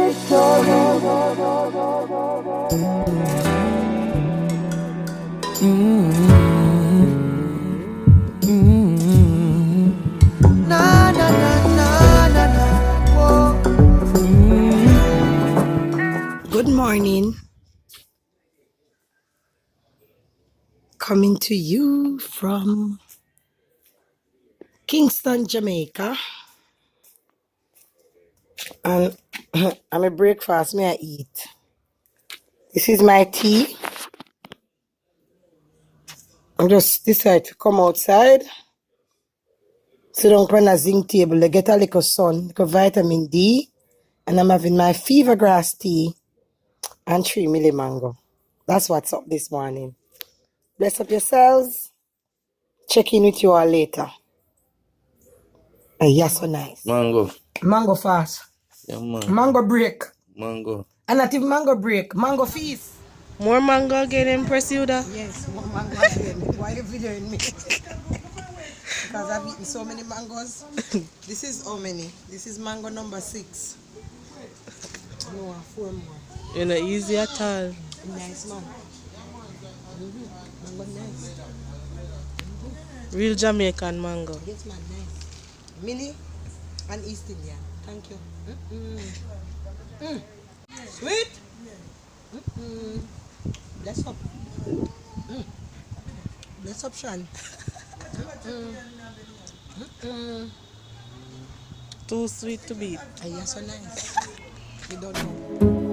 Na na na na na na. Whoa. Good morning. Coming to you from Kingston, Jamaica. And I'm a breakfast, may I eat. This is my tea. I just decided to come outside, sit down on a zinc table to get a little sun, little vitamin D, and I'm having my fever grass tea and 3 milli mango. That's what's up this morning. Bless up yourselves. Check in with you all later. Yeah, so nice. Mango. Mango fast. Yeah, man. Mango break. Mango. And not even mango break. Mango feast. More mango again, Empress Yudah? Yes, more mango again. Why are you videoing me? Because I've eaten so many mangoes. This is how many? This is mango number 6. No, 4 more. You're not easy at all. Nice man. Mango nice. Real Jamaican mango. Yes man, nice. Mini and East Indian. Thank you. Sweet. Bless up. Bless up, Sean. Too sweet to beat. Yes, so nice. You don't know.